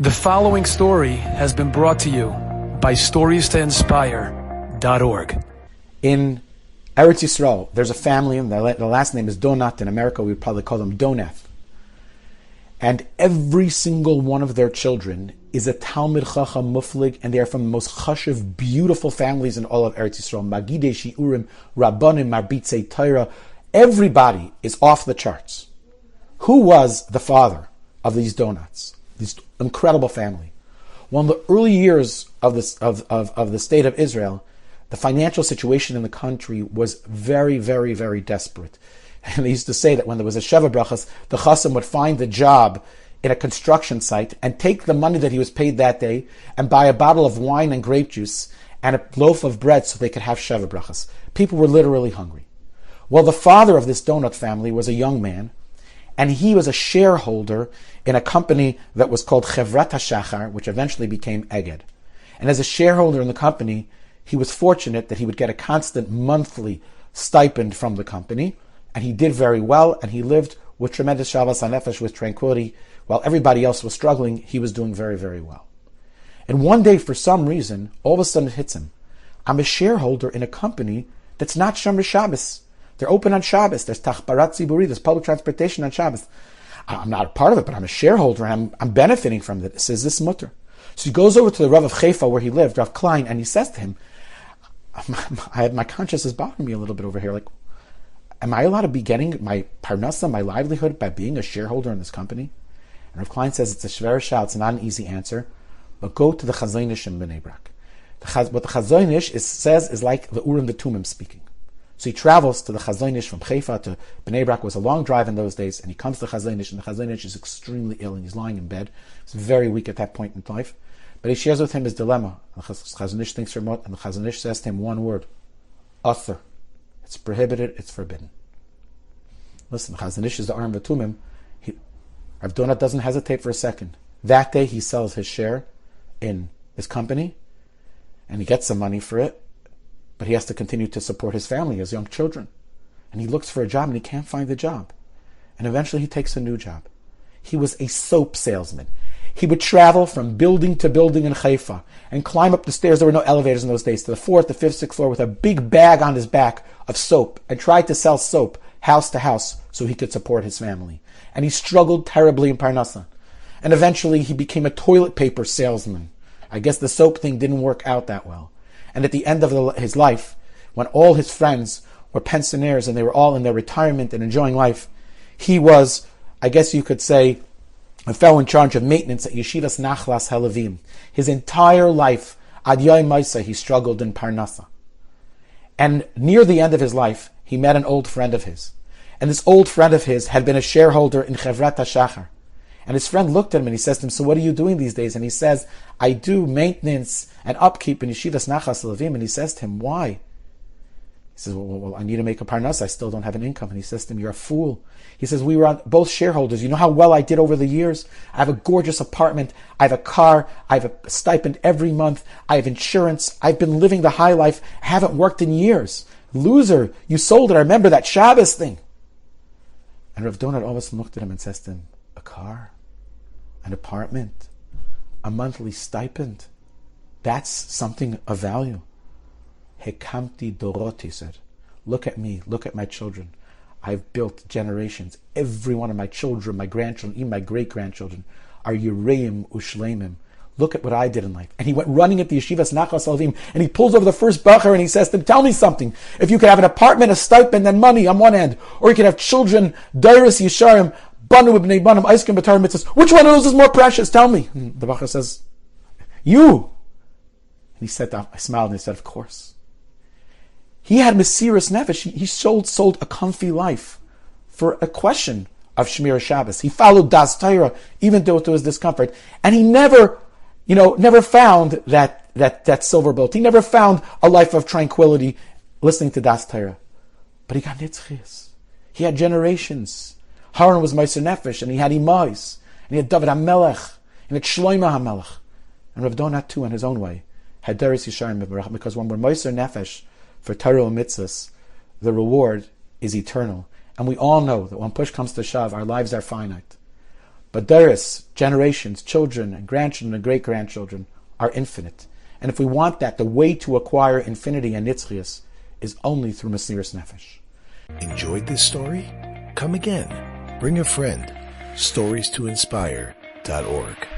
The following story has been brought to you by StoriesToInspire.org. In Eretz Yisrael, there's a family, and the last name is Donat. In America, we would probably call them Doneth. And every single one of their children is a Talmid Chacham Muflig, and they are from the most chashuv, beautiful families in all of Eretz Yisrael. Magidei Shiurim, Rabbanim, Marbitzei Torah. Everybody is off the charts. Who was the father of these Donats? This incredible family. Well, in the early years of the state of Israel, the financial situation in the country was very, very, very desperate. And they used to say that when there was a Sheva Brachas, the Chasam would find the job in a construction site and take the money that he was paid that day and buy a bottle of wine and grape juice and a loaf of bread so they could have Sheva Brachas. People were literally hungry. Well, the father of this donut family was a young man, and he was a shareholder in a company that was called Chevrat HaShachar, which eventually became Eged. And as a shareholder in the company, he was fortunate that he would get a constant monthly stipend from the company, and he did very well, and he lived with tremendous Shavas HaNefesh, with tranquility. While everybody else was struggling, he was doing very, very well. And one day, for some reason, all of a sudden it hits him. I'm a shareholder in a company that's not Shomer Shabbos. They're open on Shabbos. There's Tachbarat Tziburi. There's public transportation on Shabbos. I'm not a part of it, but I'm a shareholder, and I'm benefiting from it. Says this mutter. So he goes over to the Rav of Haifa where he lived, Rav Klein, and he says to him, my conscience is bothering me a little bit over here. Like, am I allowed to be getting my parnasa, my livelihood, by being a shareholder in this company? And Rav Klein says it's a shver shal. It's not an easy answer, but go to the Chazon Ish in Bnei Brak. What the Chazon Ish says is like the Urim the Tumim speaking. So he travels to the Chazon Ish from Haifa to Bnei Brak. It was a long drive in those days, and he comes to the Chazon Ish, and the Chazon Ish is extremely ill, and he's lying in bed. He's very weak at that point in life. But he shares with him his dilemma. The Chazon Ish thinks for a moment, and the Chazon Ish says to him one word: Asur. It's prohibited, it's forbidden. Listen, the Chazon Ish is the Urim V'Tumim. Rav Donat doesn't hesitate for a second. That day he sells his share in his company, and he gets some money for it, but he has to continue to support his family, his young children. And he looks for a job and he can't find the job. And eventually he takes a new job. He was a soap salesman. He would travel from building to building in Haifa and climb up the stairs. There were no elevators in those days, to the 4th, the 5th, 6th floor with a big bag on his back of soap, and tried to sell soap house to house so he could support his family. And he struggled terribly in Parnassa. And eventually he became a toilet paper salesman. I guess the soap thing didn't work out that well. And at the end of his life, when all his friends were pensioners and they were all in their retirement and enjoying life, he was, I guess you could say, a fellow in charge of maintenance at Yeshivas Nachlas Halavim. His entire life, Ad Yom Maisa, he struggled in Parnassa. And near the end of his life, he met an old friend of his. And this old friend of his had been a shareholder in Chevrat HaShachar. And his friend looked at him and he says to him, so what are you doing these days? And he says, I do maintenance and upkeep in Yeshivas Nachas Levim. And he says to him, why? He says, well, I need to make a parnas. I still don't have an income. And he says to him, you're a fool. He says, we were both shareholders. You know how well I did over the years? I have a gorgeous apartment. I have a car. I have a stipend every month. I have insurance. I've been living the high life. I haven't worked in years. Loser, you sold it. I remember that Shabbos thing. And Rav Donat all of a sudden looked at him and says to him, a car, an apartment, a monthly stipend. That's something of value. Hekamti dorot, he said. Look at me, look at my children. I've built generations. Every one of my children, my grandchildren, even my great-grandchildren are Yereim Ushleimim. Look at what I did in life. And he went running at the Yeshivas Nachas Alvim, and he pulls over the first bacher and he says to him, tell me something. If you could have an apartment, a stipend, and money on one end, or you could have children, Dairis Yesharim, Banu ibn Banam, Aiskim Batar Mitzvahs, which one of those is more precious? Tell me. And the bacher says, you. And he said, I smiled and he said, of course. He had Mesirat Nefesh. He sold a comfy life for a question of Shmir Shabbos. He followed Das Torah, even though there was discomfort. And he never found that silver bullet. He never found a life of tranquility listening to Das Torah. But he got nitzchis. He had generations. Haran was Mesirat Nefesh, and he had Imais, and he had David HaMelech, and he had Shlomo HaMelech. And Rav Donat too, in his own way, had Dairis Yesharim, because when we're Mesirat Nefesh for Torah and mitzvahs, the reward is eternal. And we all know that when push comes to shove, our lives are finite. But Daris, generations, children, and grandchildren, and great-grandchildren are infinite. And if we want that, the way to acquire infinity and nitzchias is only through Mesirat Nefesh. Enjoyed this story? Come again. Bring a friend. StoriesToInspire.org